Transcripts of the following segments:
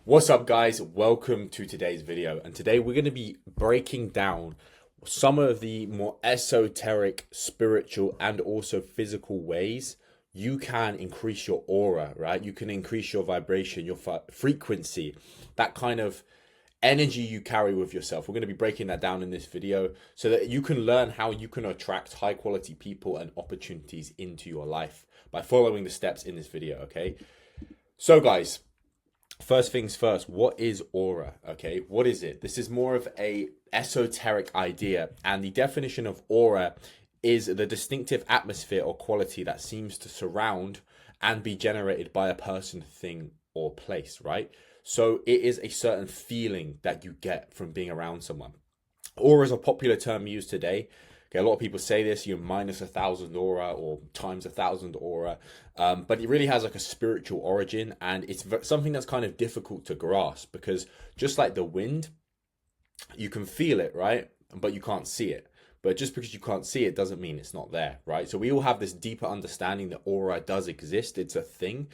What's up, guys? Welcome to today's video. And today we're going to be breaking down some of the more esoteric, spiritual, and also physical ways you can increase your aura, right? You can increase your vibration, your frequency, that kind of energy you carry with yourself. We're going to be breaking that down in this video so that you can learn how you can attract high quality people and opportunities into your life by following the steps in this video, okay? So, guys, first things first, what is aura? Okay, what is it? This is more of a esoteric idea, and the definition of aura is the distinctive atmosphere or quality that seems to surround and be generated by a person, thing, or place, right? So it is a certain feeling that you get from being around someone. Aura is a popular term used today. Okay, a lot of people say this, you're minus 1,000 aura or times 1,000 aura, but it really has like a spiritual origin, and it's something that's kind of difficult to grasp because just like the wind, you can feel it, right? But you can't see it. But just because you can't see it doesn't mean it's not there, right? So we all have this deeper understanding that aura does exist. It's a thing.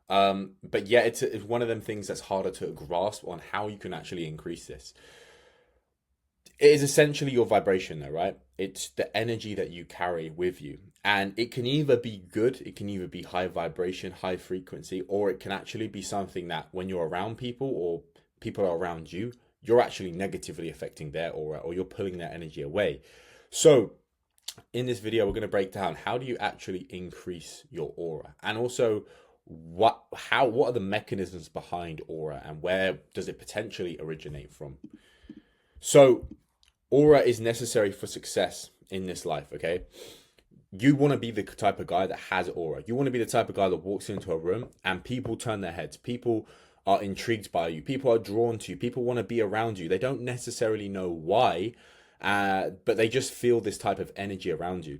But yeah, it's one of them things that's harder to grasp on how you can actually increase this. It is essentially your vibration though, right? It's the energy that you carry with you. And it can either be good, it can either be high vibration, high frequency, or it can actually be something that when you're around people or people are around you, you're actually negatively affecting their aura or you're pulling their energy away. So in this video, we're going to break down how do you actually increase your aura, and also what are the mechanisms behind aura and where does it potentially originate from. So aura is necessary for success in this life, okay? You want to be the type of guy that has aura. You want to be the type of guy that walks into a room and people turn their heads. People are intrigued by you. People are drawn to you. People want to be around you. They don't necessarily know why, but they just feel this type of energy around you.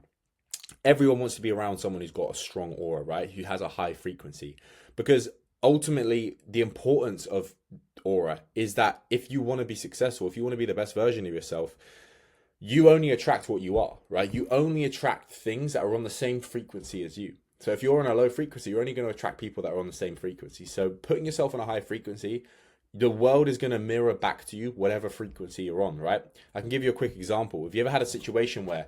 Everyone wants to be around someone who's got a strong aura, right? Who has a high frequency. Because ultimately, the importance of aura is that if you want to be successful, if you want to be the best version of yourself, you only attract what you are, right? You only attract things that are on the same frequency as you. So if you're on a low frequency, you're only going to attract people that are on the same frequency. So putting yourself on a high frequency, the world is going to mirror back to you whatever frequency you're on, right? I can give you a quick example. Have you ever had a situation where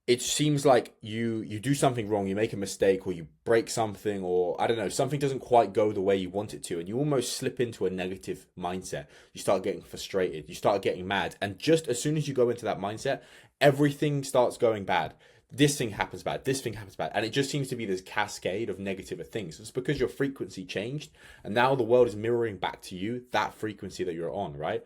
it seems like you do something wrong, you make a mistake, or you break something, or I don't know, something doesn't quite go the way you want it to, and you almost slip into a negative mindset. You start getting frustrated, you start getting mad, and just as soon as you go into that mindset, everything starts going bad. This thing happens bad, this thing happens bad, and it just seems to be this cascade of negative things. It's because your frequency changed, and now the world is mirroring back to you that frequency that you're on, right?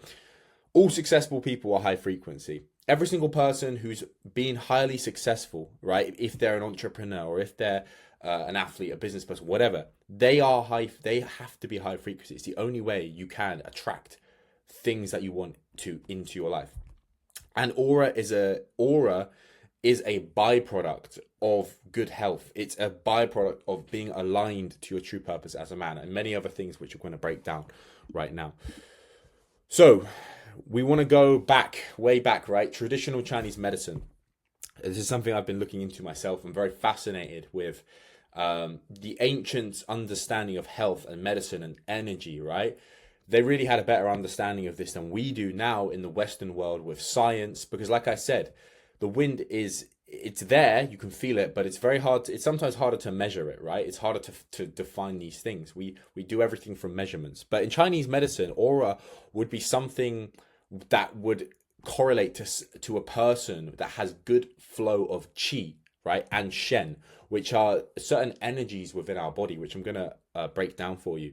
All successful people are high frequency. Every single person who's been highly successful, right? If they're an entrepreneur or if they're an athlete, a business person, whatever, they are high. They have to be high frequency. It's the only way you can attract things that you want to into your life. And aura is a byproduct of good health. It's a byproduct of being aligned to your true purpose as a man, and many other things which we're going to break down right now. So we want to go back, way back, right? Traditional Chinese medicine. This is something I've been looking into myself. I'm very fascinated with the ancients' understanding of health and medicine and energy, right? They really had a better understanding of this than we do now in the Western world with science. Because like I said, the wind it's there, you can feel it, but it's very hard. It's sometimes harder to measure it, right? It's harder to define these things. We do everything from measurements. But in Chinese medicine, aura would be something that would correlate to a person that has good flow of qi, right? And shen, which are certain energies within our body, which I'm going to break down for you.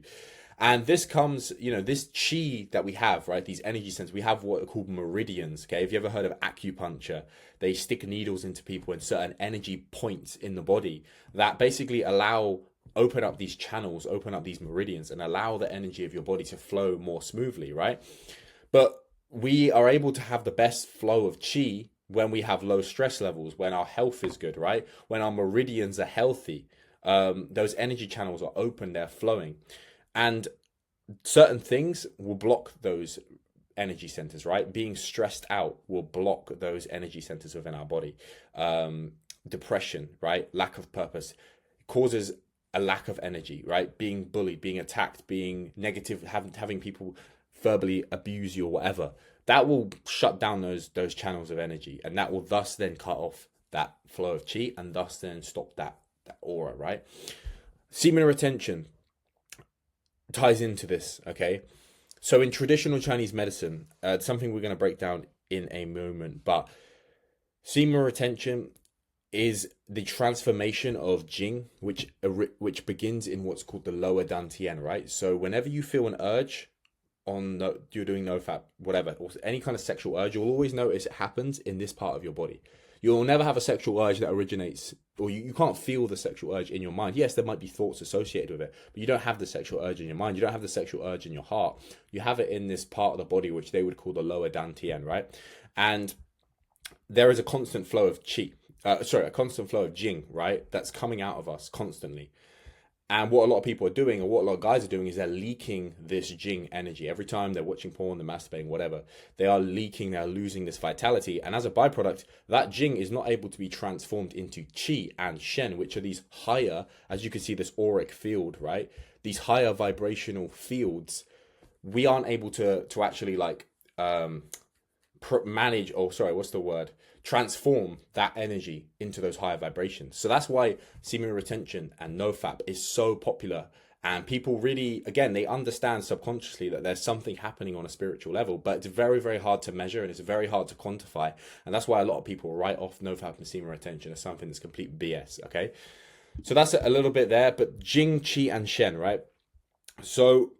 And this comes, this chi that we have, right? These energy centers, we have what are called meridians, okay? Have you ever heard of acupuncture? They stick needles into people in certain energy points in the body that basically open up these channels, open up these meridians, and allow the energy of your body to flow more smoothly, right? But we are able to have the best flow of chi when we have low stress levels, when our health is good, right? When our meridians are healthy, those energy channels are open, they're flowing. And certain things will block those energy centers, right? Being stressed out will block those energy centers within our body. Depression, right? Lack of purpose causes a lack of energy, right? Being bullied, being attacked, being negative, having people verbally abuse you or whatever, that will shut down those channels of energy, and that will thus then cut off that flow of chi, and thus then stop that aura, right? Semen retention ties into this, okay? So in traditional Chinese medicine, something we're going to break down in a moment, but semen retention is the transformation of Jing, which begins in what's called the lower dantian, right? So whenever you feel an urge you're doing nofap, whatever, or any kind of sexual urge, you'll always notice it happens in this part of your body. You'll never have a sexual urge that originates, or you can't feel the sexual urge in your mind. Yes, there might be thoughts associated with it, but you don't have the sexual urge in your mind. You don't have the sexual urge in your heart. You have it in this part of the body, which they would call the lower dantian, right? And there is a constant flow of qi, a constant flow of Jing, right? That's coming out of us constantly. And what a lot of people are doing, or what a lot of guys are doing, is they're leaking this Jing energy. Every time they're watching porn, they're masturbating, whatever, they are losing this vitality. And as a byproduct, that Jing is not able to be transformed into Qi and Shen, which are these higher, as you can see, this auric field, right? These higher vibrational fields. We aren't able to actually manage, transform that energy into those higher vibrations. So that's why semen retention and nofap is so popular, and people really, again, they understand subconsciously that there's something happening on a spiritual level, but it's very, very hard to measure, and it's very hard to quantify, and that's why a lot of people write off nofap and semen retention as something that's complete BS. Okay, so that's a little bit there. But Jing, Qi, and Shen, right? So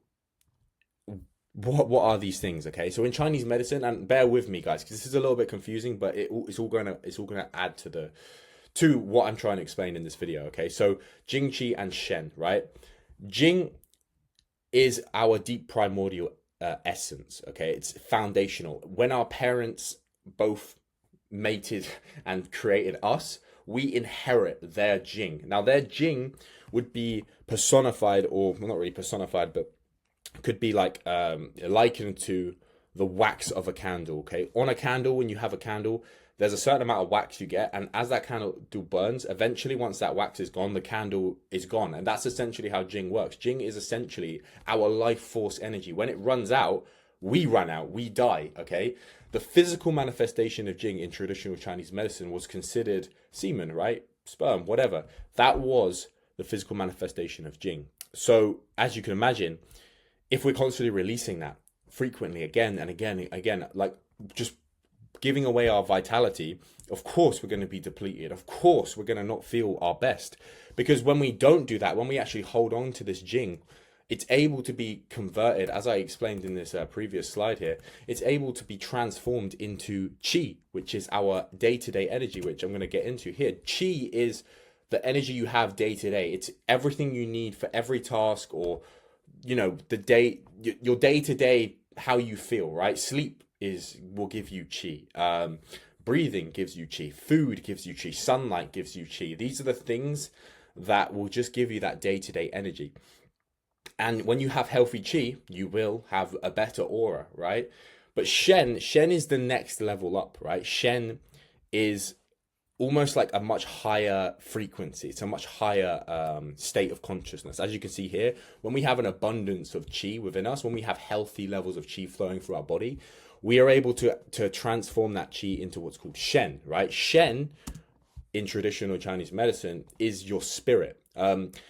what are these things? Okay, so in Chinese medicine, and bear with me, guys, because this is a little bit confusing, but it's all gonna add to what I'm trying to explain in this video. Okay, so Jing, Qi, and Shen, right? Jing is our deep primordial essence. Okay, it's foundational. When our parents both mated and created us, we inherit their Jing. Now, their Jing would be personified, or well, not really personified, but could be likened to the wax of a candle. Okay, on a candle, when you have a candle, there's a certain amount of wax you get, and as that candle burns, eventually once that wax is gone, the candle is gone. And that's essentially how Jing works. Jing is essentially our life force energy. When it runs out, we run out, we die. Okay, the physical manifestation of Jing in traditional Chinese medicine was considered semen, right? Sperm, whatever. That was the physical manifestation of Jing. So as you can imagine, if we're constantly releasing that frequently, again and again and again, like just giving away our vitality, of course we're going to be depleted. Of course we're going to not feel our best, because when we don't do that, when we actually hold on to this Jing, it's able to be converted, as I explained in this previous slide here, it's able to be transformed into Qi, which is our day-to-day energy, which I'm going to get into here. Qi is the energy you have day to day. It's everything you need for every task, or your day-to-day, how you feel, right? Sleep will give you qi. Breathing gives you qi. Food gives you qi. Sunlight gives you qi. These are the things that will just give you that day-to-day energy. And when you have healthy qi, you will have a better aura, right? But Shen is the next level up, right? Shen is almost like a much higher frequency. It's a much higher state of consciousness. As you can see here, when we have an abundance of qi within us, when we have healthy levels of qi flowing through our body, we are able to transform that qi into what's called Shen, right? Shen, in traditional Chinese medicine, is your spirit.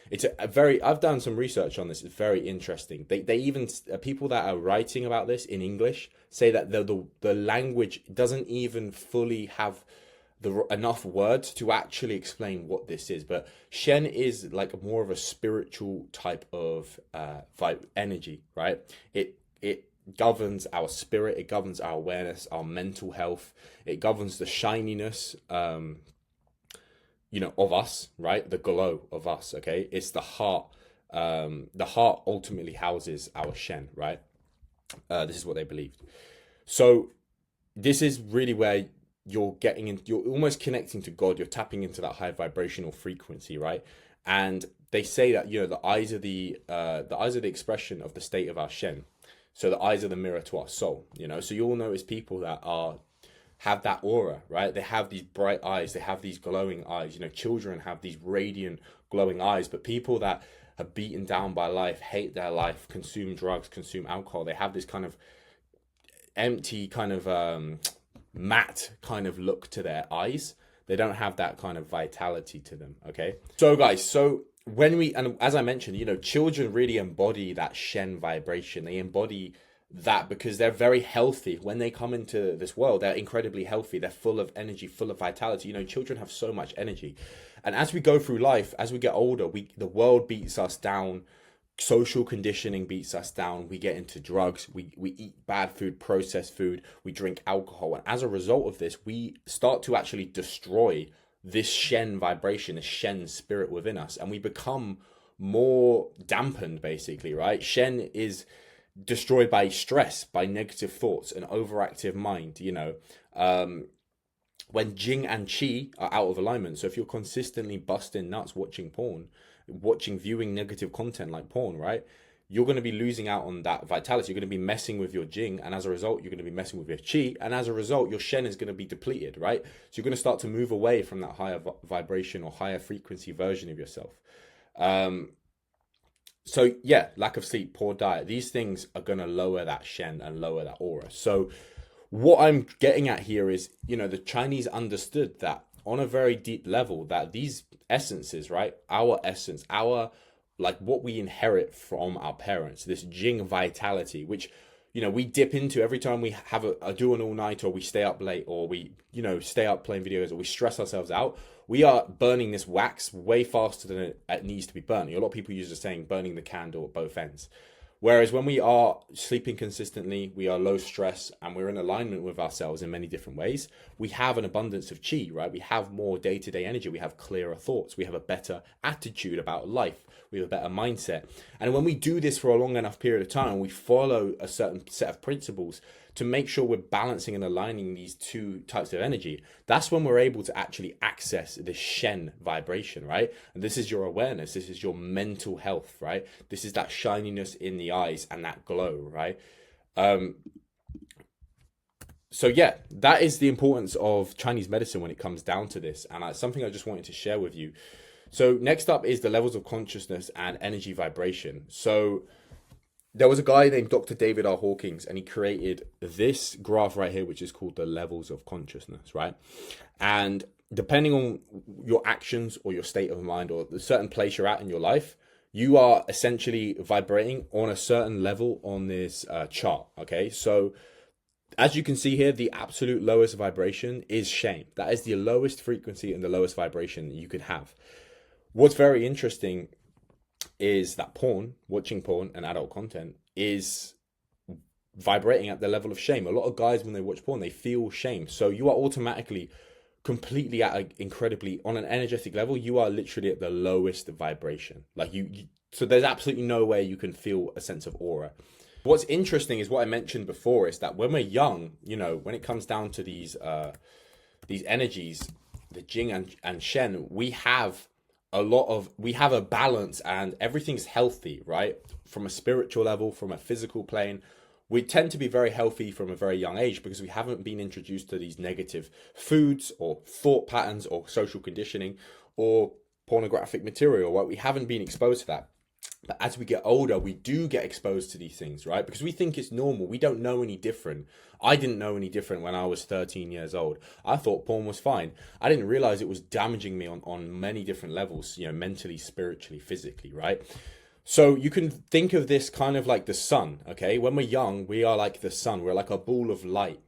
It's I've done some research on this. It's very interesting. They even, people that are writing about this in English say that the language doesn't even fully have enough words to actually explain what this is. But Shen is like more of a spiritual type of energy, right? It governs our spirit, it governs our awareness, our mental health, it governs the shininess of us, right? The glow of us. Okay, it's the heart. The heart ultimately houses our Shen, right? This is what they believed. So this is really where you're almost connecting to God. You're tapping into that high vibrational frequency, right? And they say that the eyes are the expression of the state of our Shen. So the eyes are the mirror to our soul. So you'll notice people that have that aura, right? They have these bright eyes, they have these glowing eyes. Children have these radiant, glowing eyes, but people that are beaten down by life, hate their life, consume drugs, consume alcohol, they have this kind of empty kind of matte kind of look to their eyes. They don't have that kind of vitality to them. Okay, so guys, so when we, and as I mentioned, you know, children really embody that Shen vibration. They embody that because they're very healthy. When they come into this world, they're incredibly healthy. They're full of energy, full of vitality. You know, children have so much energy. And as we go through life, as we get older, the world beats us down. Social conditioning beats us down. We get into drugs. We eat bad food, processed food. We drink alcohol. And as a result of this, we start to actually destroy this Shen vibration, this Shen spirit within us. And we become more dampened, basically, right? Shen is destroyed by stress, by negative thoughts, an overactive mind, you know. When Jing and Qi are out of alignment, so if you're consistently busting nuts watching porn, viewing negative content like porn, right, you're going to be losing out on that vitality. You're going to be messing with your Jing, and as a result, you're going to be messing with your Qi, and as a result, your Shen is going to be depleted, right? So you're going to start to move away from that higher vibration or higher frequency version of yourself. So yeah, lack of sleep, poor diet, these things are going to lower that Shen and lower that aura. So what I'm getting at here is, you know, the Chinese understood that on a very deep level, that these essences, right, our essence, our, like what we inherit from our parents, this Jing vitality, which, you know, we dip into every time we have do an all-night, or we stay up late, or we, you know, stay up playing videos, or we stress ourselves out. We are burning this wax way faster than it needs to be burning. A lot of people use the saying, burning the candle at both ends. Whereas when we are sleeping consistently, we are low stress, and we're in alignment with ourselves in many different ways, we have an abundance of Qi, right? We have more day-to-day energy. We have clearer thoughts. We have a better attitude about life. We have a better mindset. And when we do this for a long enough period of time, we follow a certain set of principles to make sure we're balancing and aligning these two types of energy. That's when we're able to actually access the Shen vibration, right? And this is your awareness. This is your mental health, right? This is that shininess in the eyes and that glow, right? So yeah, that is the importance of Chinese medicine when it comes down to this. And it's something I just wanted to share with you. So next up is the levels of consciousness and energy vibration. So there was a guy named Dr. David R. Hawkins, and he created this graph right here, which is called the levels of consciousness, right? And depending on your actions or your state of mind or the certain place you're at in your life, you are essentially vibrating on a certain level on this chart, okay? So as you can see here, the absolute lowest vibration is shame. That is the lowest frequency and the lowest vibration you could have. What's very interesting is that watching porn and adult content is vibrating at the level of shame. A lot of guys, when they watch porn, they feel shame. So you are automatically completely on an energetic level, you are literally at the lowest vibration. Like so there's absolutely no way you can feel a sense of aura. What's interesting is what I mentioned before is that when we're young, you know, when it comes down to these energies, the Jing and Shen, we have a balance and everything's healthy, right? From a spiritual level, from a physical plane, we tend to be very healthy from a very young age because we haven't been introduced to these negative foods or thought patterns or social conditioning or pornographic material, right? We haven't been exposed to that. But as we get older, we do get exposed to these things, right? Because we think it's normal. We don't know any different. I didn't know any different when I was 13 years old. I thought porn was fine. I didn't realize it was damaging me on many different levels, you know, mentally, spiritually, physically, right? So you can think of this kind of like the sun, okay? When we're young, we are like the sun. We're like a ball of light.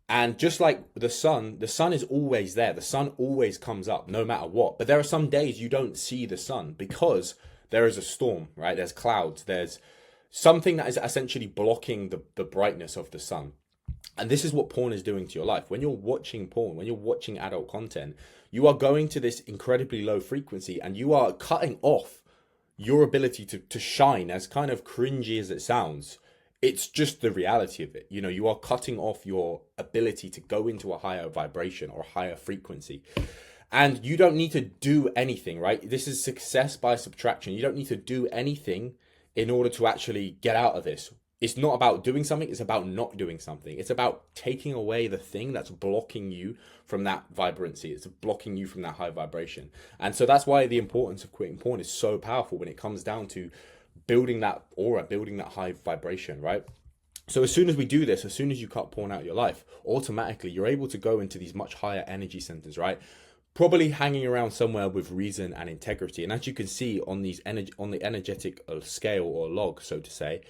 And just like the sun is always there. The sun always comes up no matter what. But there are some days you don't see the sun because there is a storm, right? There's clouds. There's something that is essentially blocking the brightness of the sun. And this is what porn is doing to your life. When you're watching porn, when you're watching adult content, you are going to this incredibly low frequency and you are cutting off your ability to shine. As kind of cringy as it sounds, it's just the reality of it. You know, you are cutting off your ability to go into a higher vibration or higher frequency. And you don't need to do anything, right? This is success by subtraction. You don't need to do anything in order to actually get out of this. it's not about doing something, it's about not doing something. It's about taking away the thing that's blocking you from that vibrancy. It's blocking you from that high vibration. And so that's why the importance of quitting porn is so powerful when it comes down to building that aura, building that high vibration, right? So as soon as we do this, as soon as you cut porn out of your life, automatically you're able to go into these much higher energy centers, right? Probably hanging around somewhere with reason and integrity. And as you can see on these on the energetic scale or log, so to say,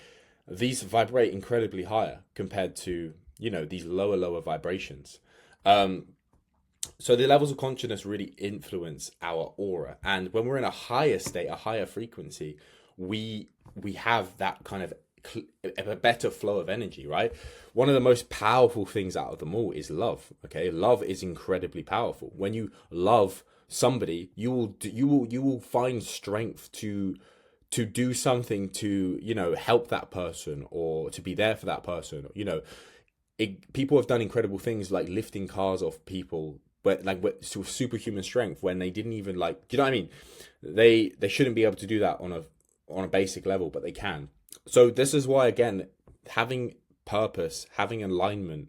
these vibrate incredibly higher compared to, you know, these lower vibrations. So the levels of consciousness really influence our aura. And when we're in a higher state, a higher frequency, we have that kind of a better flow of energy, right? One of the most powerful things out of them all is love. Okay, love is incredibly powerful. When you love somebody, you will find strength to do something to, you know, help that person or to be there for that person. You know, people have done incredible things like lifting cars off people, but like with superhuman strength when they didn't even, like, you know what I mean? They shouldn't be able to do that on a basic level, but they can. So this is why, again, having purpose, having alignment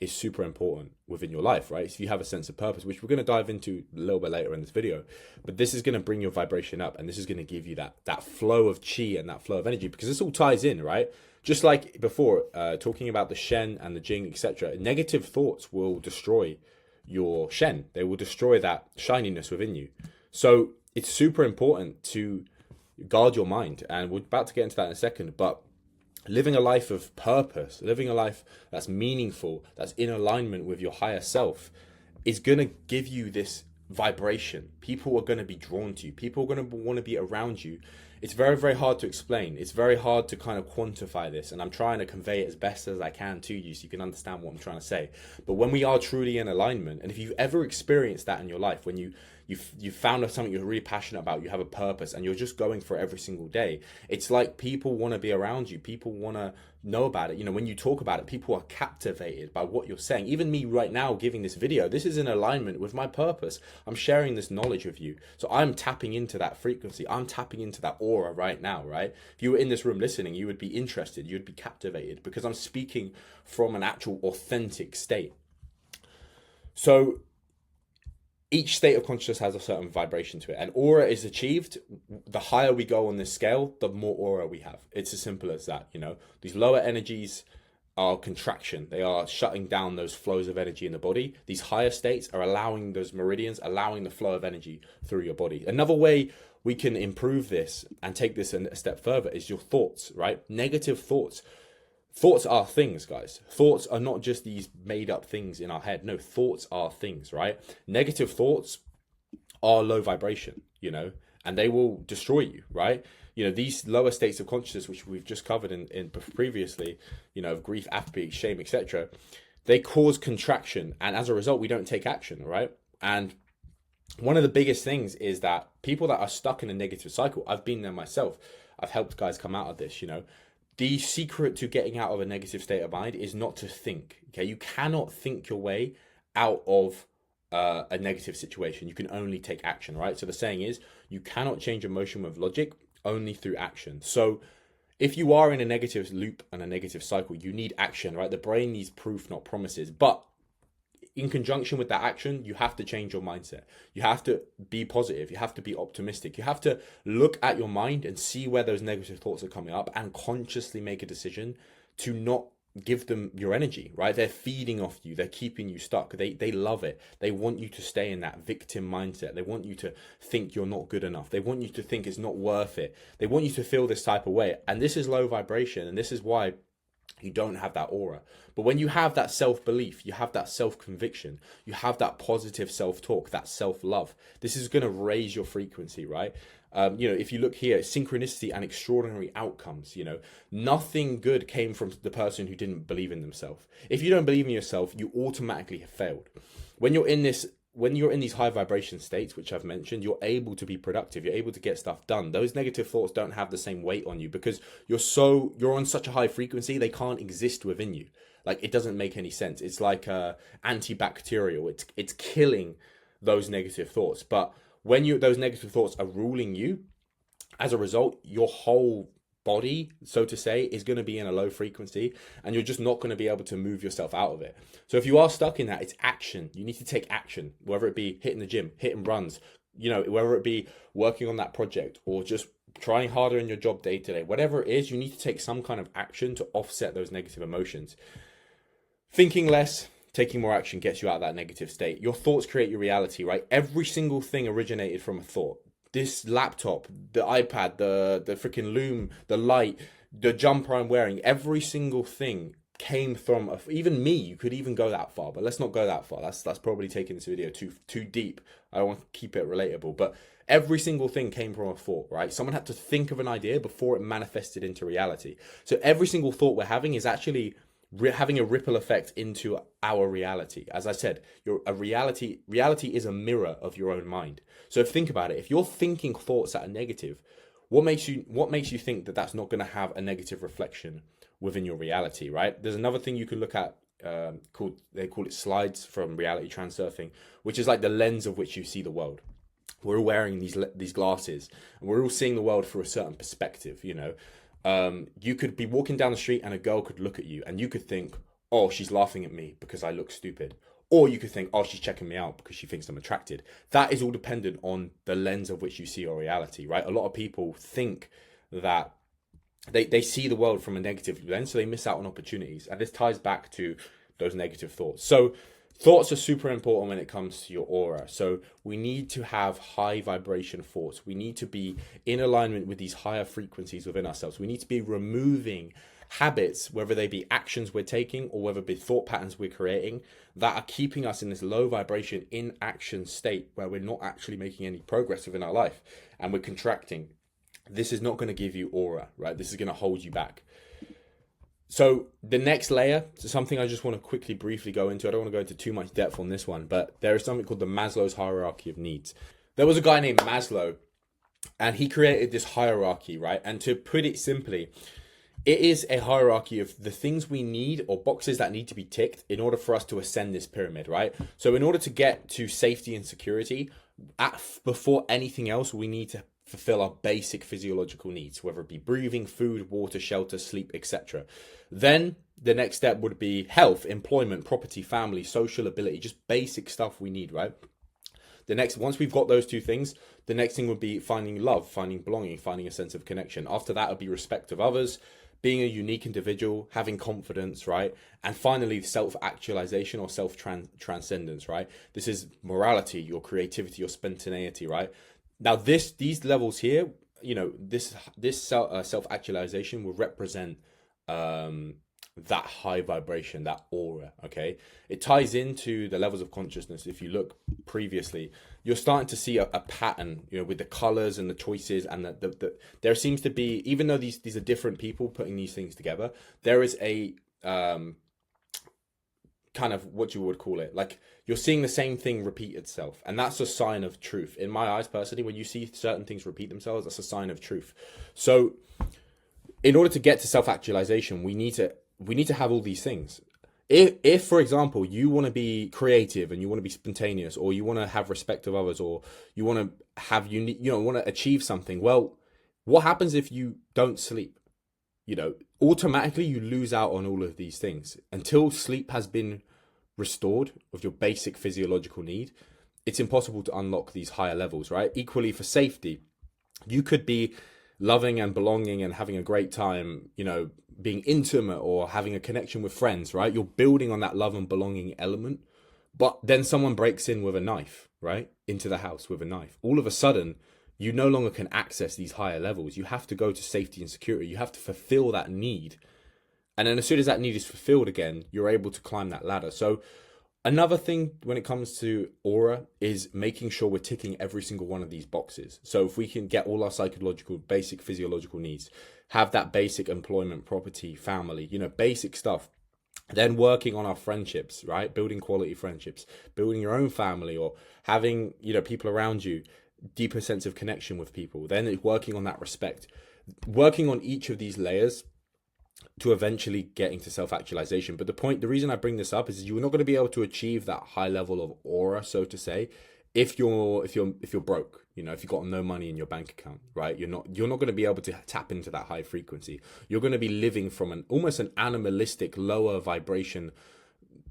is super important within your life, right? If you have a sense of purpose, which we're going to dive into a little bit later in this video, but this is going to bring your vibration up, and this is going to give you that flow of chi and that flow of energy, because this all ties in, right? Just like before, talking about the Shen and the Jing, etc. Negative thoughts will destroy your Shen. They will destroy that shininess within you. So it's super important to guard your mind, and we're about to get into that in a second. But living a life of purpose, living a life that's meaningful, that's in alignment with your higher self, is going to give you this vibration. People are going to be drawn to you. People are going to want to be around you. It's very, very hard to explain. It's very hard to kind of quantify this, and I'm trying to convey it as best as I can to you so you can understand what I'm trying to say. But when we are truly in alignment, and if you've ever experienced that in your life, when you found something you're really passionate about, you have a purpose, and you're just going for it every single day, it's like people want to be around you. People want to know about it. You know, when you talk about it, people are captivated by what you're saying. Even me right now giving this video, this is in alignment with my purpose. I'm sharing this knowledge with you. So I'm tapping into that frequency. I'm tapping into that aura right now, right? If you were in this room listening, you would be interested. You'd be captivated because I'm speaking from an actual authentic state. So each state of consciousness has a certain vibration to it, and aura is achieved. The higher we go on this scale, the more aura we have. It's as simple as that. You know, these lower energies are contraction. They are shutting down those flows of energy in the body. These higher states are allowing those meridians, allowing the flow of energy through your body. Another way we can improve this and take this a step further is your thoughts, right? Negative thoughts. Thoughts are things, guys. Thoughts are not just these made up things in our head. No, thoughts are things, right? Negative thoughts are low vibration, you know, and they will destroy you, right? You know, these lower states of consciousness, which we've just covered in previously, you know, of grief, apathy, shame, etc., they cause contraction, and as a result, we don't take action, right? And one of the biggest things is that people that are stuck in a negative cycle, I've been there myself. I've helped guys come out of this, you know. The secret to getting out of a negative state of mind is not to think. Okay, you cannot think your way out of a negative situation. You can only take action, right? So the saying is, you cannot change emotion with logic, only through action. So if you are in a negative loop and a negative cycle, you need action, right? The brain needs proof, not promises. But in conjunction with that action, you have to change your mindset. You have to be positive. You have to be optimistic. You have to look at your mind and see where those negative thoughts are coming up and consciously make a decision to not give them your energy, right? They're feeding off you. They're keeping you stuck. They love it. They want you to stay in that victim mindset. They want you to think you're not good enough. They want you to think it's not worth it. They want you to feel this type of way. And this is low vibration. And this is why you don't have that aura. But when you have that self-belief, you have that self-conviction, you have that positive self-talk, that self-love, this is going to raise your frequency, right? You know, if you look here, synchronicity and extraordinary outcomes, you know, nothing good came from the person who didn't believe in themselves. If you don't believe in yourself, you automatically have failed. When you're in these high vibration states, which I've mentioned, you're able to be productive. You're able to get stuff done. Those negative thoughts don't have the same weight on you because you're on such a high frequency, they can't exist within you. Like, it doesn't make any sense. It's like antibacterial. It's killing those negative thoughts. But when those negative thoughts are ruling you, as a result, your whole body, so to say, is going to be in a low frequency, and you're just not going to be able to move yourself out of it. So if you are stuck in that, it's action. You need to take action, whether it be hitting the gym, hitting runs, whether it be working on that project, or just trying harder in your job day to day. Whatever it is, you need to take some kind of action to offset those negative emotions. Thinking less, taking more action gets you out of that negative state. Your thoughts create your reality, right? Every single thing originated from a thought. This laptop, the iPad, the freaking loom, the light, the jumper I'm wearing, every single thing came from even me. You could even go that far, but let's not go that far. That's probably taking this video too deep. I don't want to keep it relatable, but every single thing came from a thought, right? Someone had to think of an idea before it manifested into reality. So every single thought we're having is actually having a ripple effect into our reality. As I said, reality is a mirror of your own mind. So think about it. If you're thinking thoughts that are negative, what makes you think that that's not going to have a negative reflection within your reality, right? There's another thing you can look at they call it slides from reality transurfing, which is like the lens of which you see the world. We're all wearing these glasses, and we're all seeing the world through a certain perspective, You could be walking down the street and a girl could look at you and you could think, oh, she's laughing at me because I look stupid. Or you could think, oh, she's checking me out because she thinks I'm attracted. That is all dependent on the lens of which you see your reality, right? A lot of people think that they see the world from a negative lens, so they miss out on opportunities. And this ties back to those negative thoughts. So thoughts are super important when it comes to your aura. So we need to have high vibration thoughts. We need to be in alignment with these higher frequencies within ourselves. We need to be removing habits, whether they be actions we're taking or whether it be thought patterns we're creating, that are keeping us in this low vibration inaction state where we're not actually making any progress within our life and we're contracting. This is not going to give you aura, right? This is going to hold you back. So the next layer, so something I just want to quickly briefly go into. I don't want to go into too much depth on this one, but there is something called the Maslow's Hierarchy of Needs. There was a guy named Maslow, and he created this hierarchy, right? And to put it simply, it is a hierarchy of the things we need or boxes that need to be ticked in order for us to ascend this pyramid, right? So in order to get to safety and security, before anything else, we need to fulfill our basic physiological needs, whether it be breathing, food, water, shelter, sleep, etc. Then the next step would be health, employment, property, family, social ability, just basic stuff we need, right? Once we've got those two things, the next thing would be finding love, finding belonging, finding a sense of connection. After that would be respect of others, being a unique individual, having confidence, right? And finally, self-actualization or self-transcendence, right? This is morality, your creativity, your spontaneity, right? Now, these levels here, this self-actualization will represent that high vibration, that aura, okay? It ties into the levels of consciousness. If you look previously, you're starting to see a pattern, with the colors and the choices, and there seems to be, even though these are different people putting these things together, there is a kind of what you would call it, like you're seeing the same thing repeat itself, and that's a sign of truth. In my eyes, personally, when you see certain things repeat themselves, that's a sign of truth. So in order to get to self-actualization, we need to have all these things. If for example, you want to be creative and you want to be spontaneous, or you want to have respect of others, or you want to have want to achieve something, well, what happens if you don't sleep? Automatically you lose out on all of these things. Until sleep has been restored of your basic physiological need, it's impossible to unlock these higher levels, right? Equally for safety, you could be loving and belonging and having a great time, being intimate or having a connection with friends, right? You're building on that love and belonging element, but then someone breaks in with a knife, right? Into the house with a knife. All of a sudden, you no longer can access these higher levels. You have to go to safety and security. You have to fulfill that need. And then as soon as that need is fulfilled again, you're able to climb that ladder. So another thing when it comes to aura is making sure we're ticking every single one of these boxes. So if we can get all our psychological, basic physiological needs, have that basic employment, property, family, basic stuff, then working on our friendships, right? Building quality friendships, building your own family, or having, people around you, deeper sense of connection with people. Then it's working on that respect, working on each of these layers to eventually getting to self-actualization. But the reason I bring this up is you're not going to be able to achieve that high level of aura, so to say, if you're broke, you know, if you've got no money in your bank account, right, you're not going to be able to tap into that high frequency. You're going to be living from an almost an animalistic, lower vibration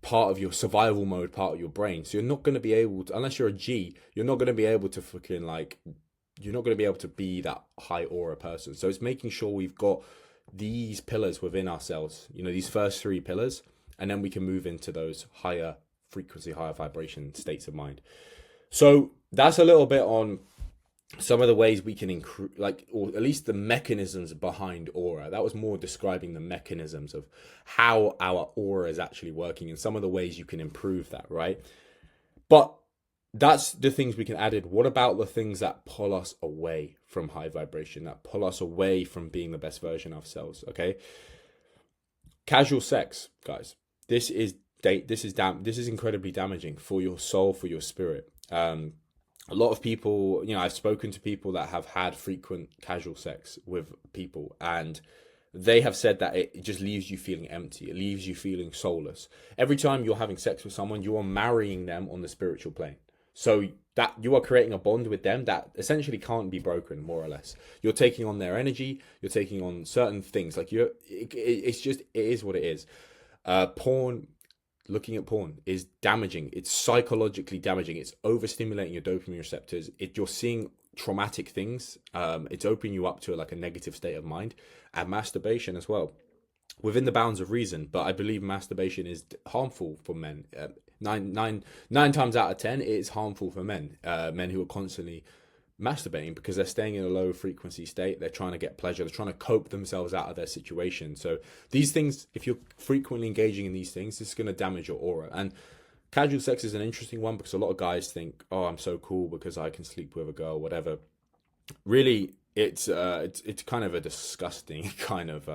part of your survival mode, part of your brain. So you're not going to be able to, unless you're a G, you're not going to be able to fucking like, you're not going to be able to be that high aura person. So it's making sure we've got these pillars within ourselves, you know, these first three pillars, and then we can move into those higher frequency, higher vibration states of mind. So that's a little bit on some of the ways we can increase, like, or at least the mechanisms behind aura. That was more describing the mechanisms of how our aura is actually working and some of the ways you can improve that, right? But that's the things we can add in. What about the things that pull us away from high vibration, that pull us away from being the best version of ourselves? Okay, casual sex, guys. This is incredibly damaging for your soul, for your spirit. A lot of people, you know, I've spoken to people that have had frequent casual sex with people, and they have said that it just leaves you feeling empty. It leaves you feeling soulless. Every time you're having sex with someone, you are marrying them on the spiritual plane. So that you are creating a bond with them that essentially can't be broken, more or less. You're taking on their energy. You're taking on certain things. Like it is what it is. Looking at porn is damaging. It's psychologically damaging. It's overstimulating your dopamine receptors. You're seeing traumatic things. It's opening you up to like a negative state of mind. And masturbation as well, within the bounds of reason. But I believe masturbation is harmful for men. Nine times out of 10, it is harmful for men. Men who are constantly masturbating because they're staying in a low frequency state. They're trying to get pleasure. They're trying to cope themselves out of their situation. So these things, if you're frequently engaging in these things, it's going to damage your aura. And casual sex is an interesting one because a lot of guys think, oh, I'm so cool because I can sleep with a girl, whatever. Really, it's kind of a disgusting kind of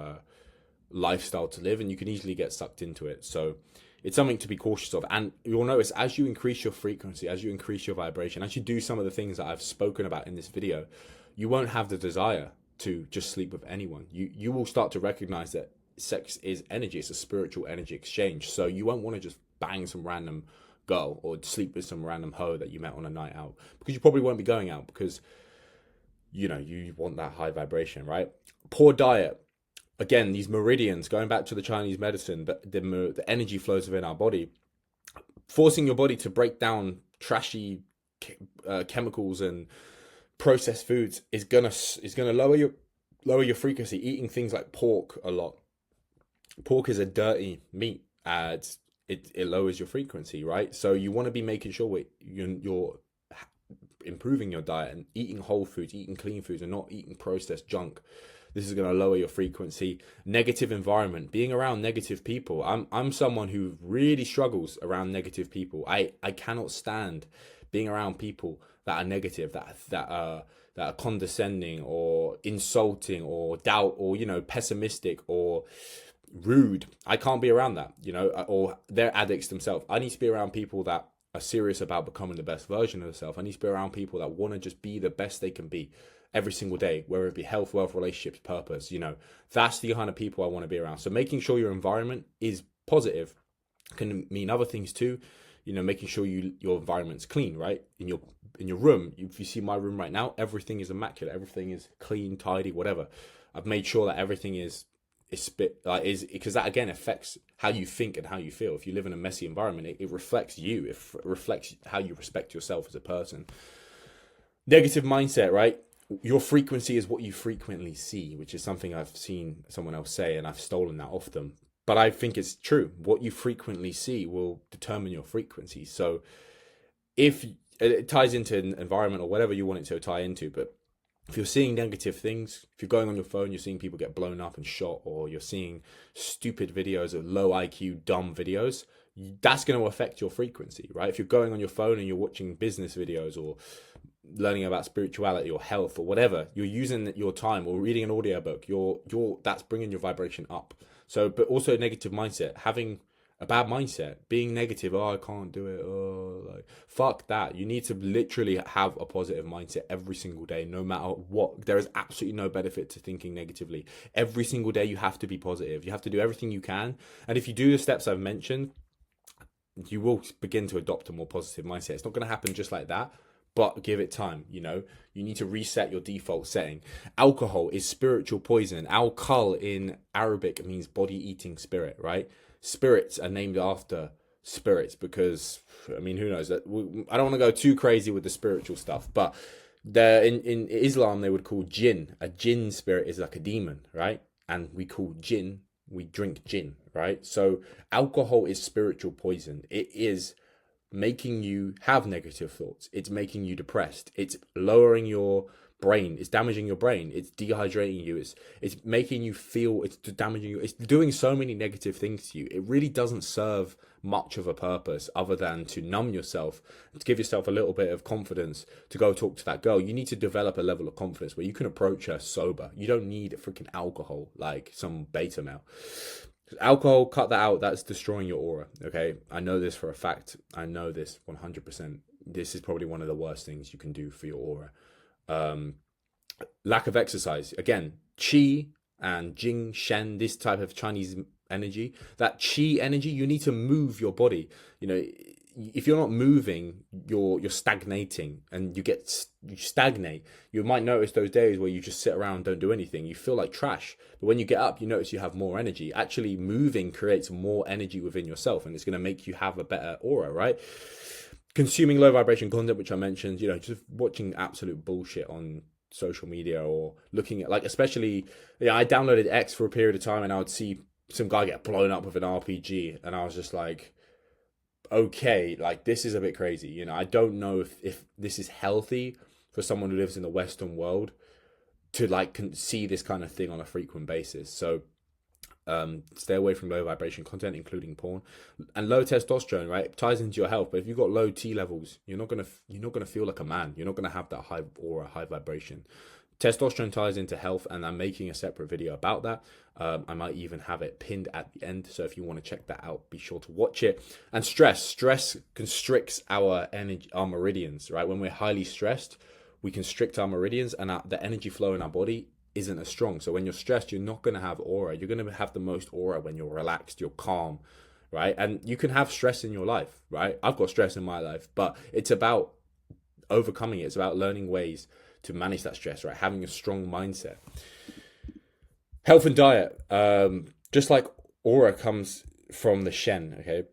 lifestyle to live, and you can easily get sucked into it. So it's something to be cautious of. And you'll notice as you increase your frequency, as you increase your vibration, as you do some of the things that I've spoken about in this video, you won't have the desire to just sleep with anyone. You will start to recognize that sex is energy. It's a spiritual energy exchange. So you won't want to just bang some random girl or sleep with some random hoe that you met on a night out, because you probably won't be going out because, you know, you want that high vibration, right? Poor diet. Again, these meridians, going back to the Chinese medicine, the energy flows within our body, forcing your body to break down trashy chemicals and processed foods is gonna lower your frequency. Eating things like pork a lot. Pork is a dirty meat. It lowers your frequency, right? So you want to be making sure you're improving your diet and eating whole foods, eating clean foods, and not eating processed junk. This is going to lower your frequency. Negative environment, being around negative people. I'm someone who really struggles around negative people. I cannot stand being around people that are negative, that are condescending or insulting or doubt or, you know, pessimistic or rude. I can't be around that, you know, or they're addicts themselves. I need to be around people that are serious about becoming the best version of themselves. I need to be around people that want to just be the best they can be every single day, whether it be health, wealth, relationships, purpose. You know, that's the kind of people I want to be around. So making sure your environment is positive can mean other things too. You know, making sure your environment's clean, right? In your room, if you see my room right now, everything is immaculate, everything is clean, tidy, whatever. I've made sure that everything is because that again affects how you think and how you feel. If you live in a messy environment, it reflects you. It reflects how you respect yourself as a person. Negative mindset, right? Your frequency is what you frequently see, which is something I've seen someone else say, and I've stolen that off them. But I think it's true. What you frequently see will determine your frequency. So if it ties into an environment or whatever you want it to tie into, but if you're seeing negative things, if you're going on your phone, you're seeing people get blown up and shot, or you're seeing stupid videos of low IQ, dumb videos, that's going to affect your frequency, right? If you're going on your phone and you're watching business videos or learning about spirituality or health or whatever, you're using your time, or reading an audiobook, that's bringing your vibration up. So, but also negative mindset, having a bad mindset, being negative, oh, I can't do it, oh, like, fuck that. You need to literally have a positive mindset every single day, no matter what. There is absolutely no benefit to thinking negatively. Every single day you have to be positive. You have to do everything you can. And if you do the steps I've mentioned, you will begin to adopt a more positive mindset. It's not going to happen just like that, but give it time. You know, you need to reset your default setting. Alcohol is spiritual poison. Alkal in Arabic means body eating spirit, right? Spirits are named after spirits because, I mean, who knows? I don't want to go too crazy with the spiritual stuff, but in Islam they would call jinn. A jinn spirit is like a demon, right? And we call jinn, we drink gin, right? So alcohol is spiritual poison. It is making you have negative thoughts. It's making you depressed. It's lowering your brain. It's damaging your brain. It's dehydrating you. It's making you feel, it's damaging you. It's doing so many negative things to you. It really doesn't serve much of a purpose other than to numb yourself, to give yourself a little bit of confidence to go talk to that girl. You need to develop a level of confidence where you can approach her sober. You don't need freaking alcohol like some beta male. Alcohol, cut that out. That's destroying your aura. Okay, I know this for a fact. I know this 100%. This is probably one of the worst things you can do for your aura. Lack of exercise. Again, Qi and Jing Shen, this type of Chinese energy, that Qi energy, you need to move your body. You know, if you're not moving, you're stagnating, and you stagnate. You might notice those days where you just sit around and don't do anything. You feel like trash. But when you get up, you notice you have more energy. Actually, moving creates more energy within yourself, and it's going to make you have a better aura, right? Consuming low vibration content, which I mentioned, you know, just watching absolute bullshit on social media, or looking at, like, especially, yeah, I downloaded X for a period of time, and I would see some guy get blown up with an RPG, and I was just like, okay, like, this is a bit crazy. You know, I don't know if this is healthy for someone who lives in the Western world to like see this kind of thing on a frequent basis. So stay away from low vibration content, including porn. And low testosterone, right, ties into your health. But if you've got low T levels, you're not gonna feel like a man. You're not gonna have that high aura, high vibration. Testosterone ties into health, and I'm making a separate video about that. I might even have it pinned at the end, so if you want to check that out, be sure to watch it. And stress constricts our energy, our meridians, right? When we're highly stressed, we constrict our meridians, and the energy flow in our body isn't as strong. So when you're stressed, you're not going to have aura. You're going to have the most aura when you're relaxed, you're calm, right? And you can have stress in your life, right? I've got stress in my life, but it's about overcoming it. It's about learning ways to manage that stress, right? Having a strong mindset. Health and diet. Just like aura comes from the Shen, okay?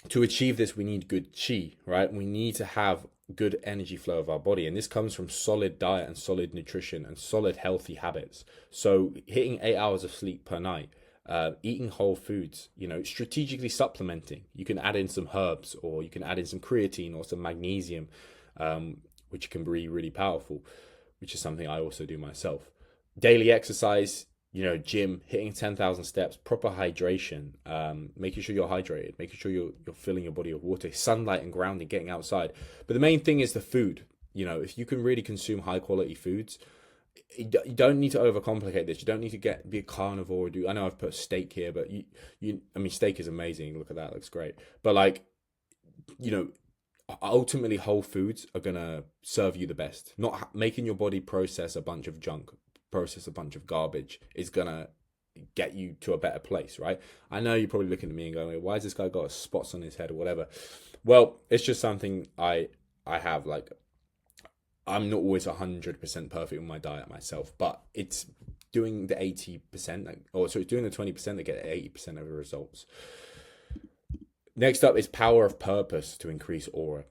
To achieve this, we need good Qi, right? We need to have good energy flow of our body. And this comes from solid diet and solid nutrition and solid healthy habits. So hitting 8 hours of sleep per night, eating whole foods, you know, strategically supplementing. You can add in some herbs, or you can add in some creatine or some magnesium, which can be really powerful, which is something I also do myself. Daily exercise, you know, gym, hitting 10,000 steps, proper hydration, making sure you're hydrated, making sure you're filling your body with water, sunlight and grounding, getting outside. But the main thing is the food. You know, if you can really consume high quality foods, you don't need to overcomplicate this. You don't need to be a carnivore. I know I've put steak here, but I mean, steak is amazing. Look at that, looks great. But like, you know, ultimately whole foods are gonna serve you the best. Not making your body process a bunch of junk, process a bunch of garbage is gonna get you to a better place, right? I know you're probably looking at me and going, why has this guy got spots on his head or whatever? Well, it's just something I have. Like, I'm not always 100% perfect with my diet myself, but it's doing the 80%, doing the 20% that get 80% of the results. Next up is power of purpose to increase aura.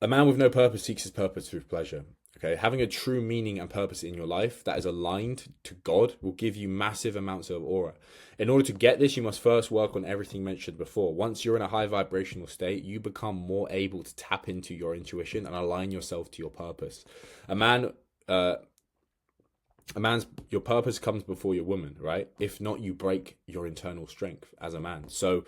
A man with no purpose seeks his purpose through pleasure. Okay, having a true meaning and purpose in your life that is aligned to God will give you massive amounts of aura. In order to get this, you must first work on everything mentioned before. Once you're in a high vibrational state, you become more able to tap into your intuition and align yourself to your purpose. Your purpose comes before your woman, right? If not, you break your internal strength as a man. So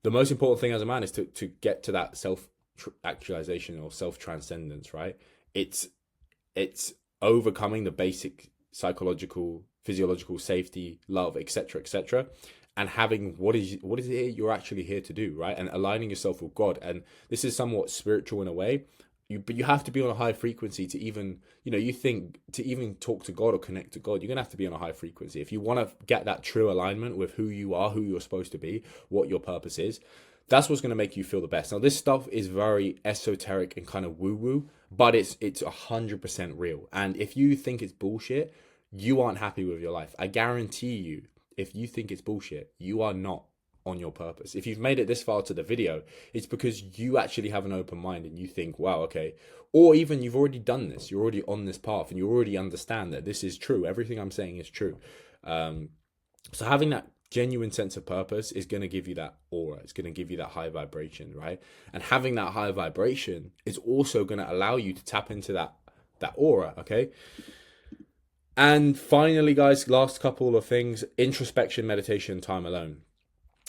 the most important thing as a man is to get to that self-actualization or self-transcendence, right? It's overcoming the basic psychological, physiological safety, love, etc., and having what is it you're actually here to do, right? And aligning yourself with God. And this is somewhat spiritual in a way. But you have to be on a high frequency to even, you think to even talk to God or connect to God, you're going to have to be on a high frequency. If you want to get that true alignment with who you are, who you're supposed to be, what your purpose is, that's what's going to make you feel the best. Now, this stuff is very esoteric and kind of woo-woo, but it's 100% real. And if you think it's bullshit, you aren't happy with your life. I guarantee you, if you think it's bullshit, you are not on your purpose. If you've made it this far to the video, it's because you actually have an open mind and you think, wow, okay. Or even you've already done this, you're already on this path and you already understand that this is true. Everything I'm saying is true. So having that genuine sense of purpose is going to give you that aura. It's going to give you that high vibration, right? And having that high vibration is also going to allow you to tap into that aura, okay? And finally, guys, last couple of things: introspection, meditation, time alone.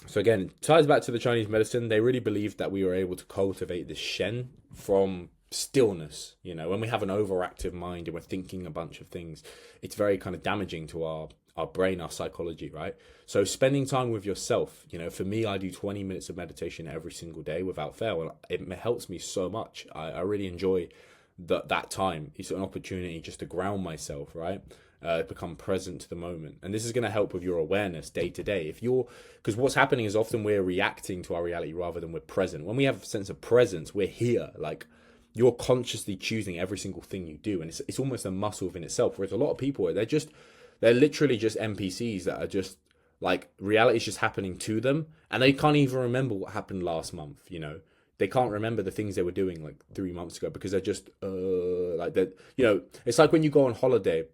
So again, it ties back to the Chinese medicine. They really believed that we were able to cultivate this Shen from stillness. When we have an overactive mind and we're thinking a bunch of things, it's very kind of damaging to our brain, our psychology, right? So spending time with yourself, for me, I do 20 minutes of meditation every single day without fail. And it helps me so much. I really enjoy that time. It's an opportunity just to ground myself, right? Become present to the moment. And this is going to help with your awareness day to day. Because what's happening is often we're reacting to our reality rather than we're present. When we have a sense of presence, we're here. Like, you're consciously choosing every single thing you do. And it's almost a muscle within itself. Whereas a lot of people, they're literally just NPCs that are just like, reality is just happening to them. And they can't even remember what happened last month, They can't remember the things they were doing like 3 months ago because they're just like that. It's like when you go on holiday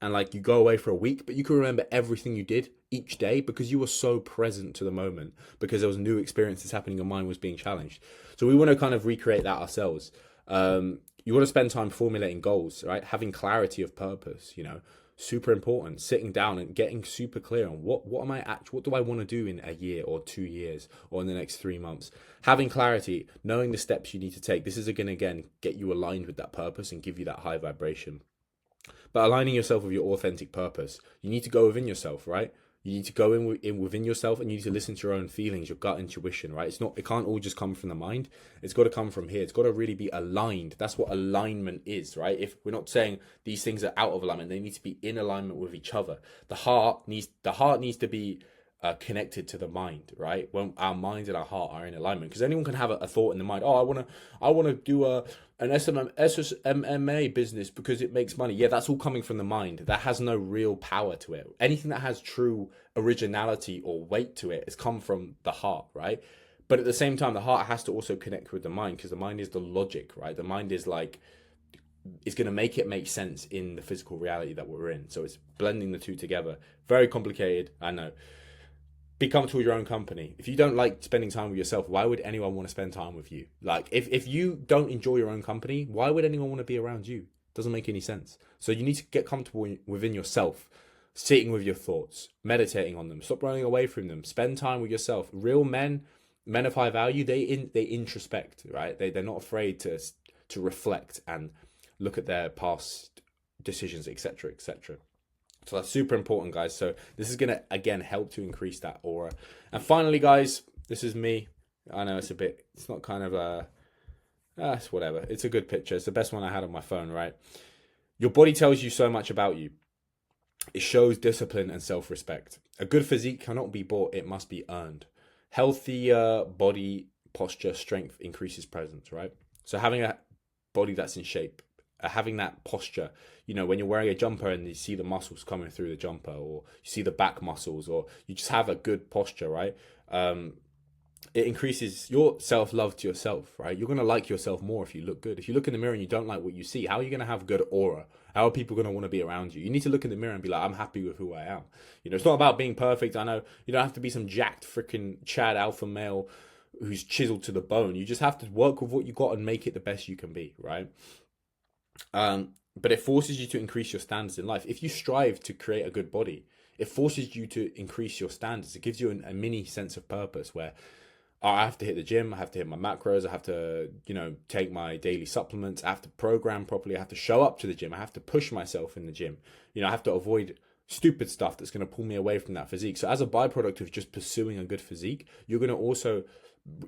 and like you go away for a week, but you can remember everything you did each day because you were so present to the moment, because there was new experiences happening, your mind was being challenged. So we want to kind of recreate that ourselves. You want to spend time formulating goals, right? Having clarity of purpose, super important. Sitting down and getting super clear on what do I want to do in a year or 2 years or in the next 3 months. Having clarity, knowing the steps you need to take. This is going to, again, get you aligned with that purpose and give you that high vibration. But aligning yourself with your authentic purpose, you need to go within yourself, right? You need to go in within yourself, and you need to listen to your own feelings, your gut intuition, right? It can't all just come from the mind. It's got to come from here. It's got to really be aligned. That's what alignment is, right? If we're not saying these things are out of alignment, they need to be in alignment with each other. The heart needs to be connected to the mind, right? When our mind and our heart are in alignment, because anyone can have a thought in the mind. Oh, I want to do an SMMA business because it makes money. Yeah, that's all coming from the mind. That has no real power to it. Anything that has true originality or weight to it has come from the heart, right? But at the same time, the heart has to also connect with the mind, because the mind is the logic, right? The mind is like, it's going to make it make sense in the physical reality that we're in. So it's blending the two together. Very complicated, I know. Be comfortable with your own company. If you don't like spending time with yourself, why would anyone want to spend time with you? Like, if you don't enjoy your own company, why would anyone want to be around you? Doesn't make any sense. So you need to get comfortable within yourself, sitting with your thoughts, meditating on them, stop running away from them, spend time with yourself. Real men of high value, they introspect, right? They're not afraid to reflect and look at their past decisions, etc., etc. So that's super important, guys. So this is going to, again, help to increase that aura. And finally, guys, this is me. I know it's not kind of it's whatever. It's a good picture. It's the best one I had on my phone, right? Your body tells you so much about you. It shows discipline and self-respect. A good physique cannot be bought. It must be earned. Healthier body posture, strength increases presence, right? So having a body that's in shape, having that posture, when you're wearing a jumper and you see the muscles coming through the jumper, or you see the back muscles, or you just have a good posture, right? It increases your self-love to yourself, right? You're going to like yourself more if you look good. If you look in the mirror and you don't like what you see, how are you going to have good aura? How are people going to want to be around you? You need to look in the mirror and be like, I'm happy with who I am. It's not about being perfect. I know you don't have to be some jacked freaking Chad alpha male who's chiseled to the bone. You just have to work with what you got and make it the best you can be, right? But it forces you to increase your standards in life. If you strive to create a good body, it forces you to increase your standards. It gives you a mini sense of purpose where, I have to hit the gym, I have to hit my macros, I have to, take my daily supplements, I have to program properly, I have to show up to the gym, I have to push myself in the gym. I have to avoid stupid stuff that's going to pull me away from that physique. So as a byproduct of just pursuing a good physique, you're going to also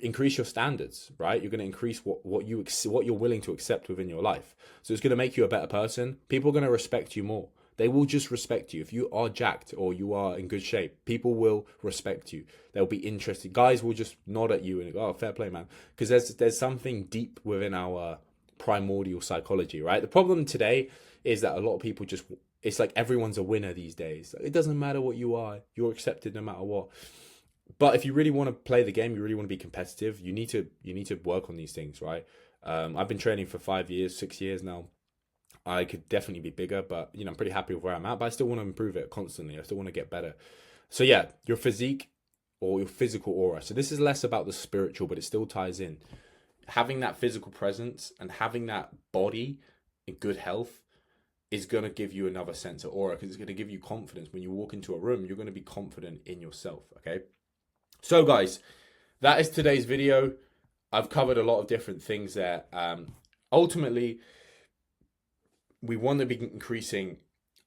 increase your standards, right? You're going to increase what you're willing to accept within your life. So it's going to make you a better person. People are going to respect you more. They will just respect you. If you are jacked or you are in good shape, people will respect you. They'll be interested. Guys will just nod at you and go, "Oh, fair play, man." Because there's something deep within our primordial psychology, right? The problem today is that a lot of people just, it's like everyone's a winner these days. It doesn't matter what you are, you're accepted no matter what. But if you really want to play the game, you really want to be competitive, you need to work on these things, right? I've been training for 5 years, 6 years now. I could definitely be bigger, but I'm pretty happy with where I'm at. But I still want to improve it constantly. I still want to get better. So yeah, your physique or your physical aura. So this is less about the spiritual, but it still ties in. Having that physical presence and having that body in good health is going to give you another sense of aura, because it's going to give you confidence. When you walk into a room, you're going to be confident in yourself, okay? So guys, that is today's video. I've covered a lot of different things there. Ultimately, we want to be increasing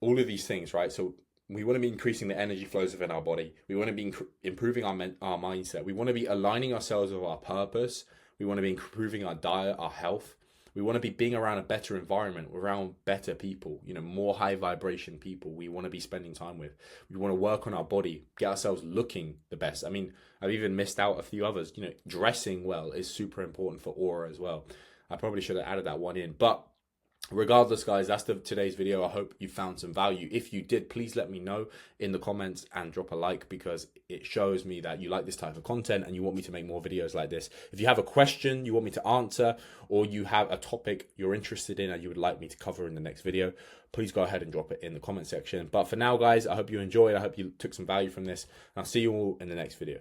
all of these things, right? So we want to be increasing the energy flows within our body. We want to be improving our mindset. We want to be aligning ourselves with our purpose. We want to be improving our diet, our health. We want to be being around a better environment, around better people, more high vibration people we want to be spending time with. We want to work on our body, get ourselves looking the best. I mean, I've even missed out a few others. Dressing well is super important for aura as well. I probably should have added that one in, but regardless, guys, that's today's video. I hope you found some value. If you did, please let me know in the comments and drop a like, because it shows me that you like this type of content and you want me to make more videos like this. If you have a question you want me to answer, or you have a topic you're interested in and you would like me to cover in the next video, please go ahead and drop it in the comment section. But for now, guys, I hope you enjoyed. I hope you took some value from this. And I'll see you all in the next video.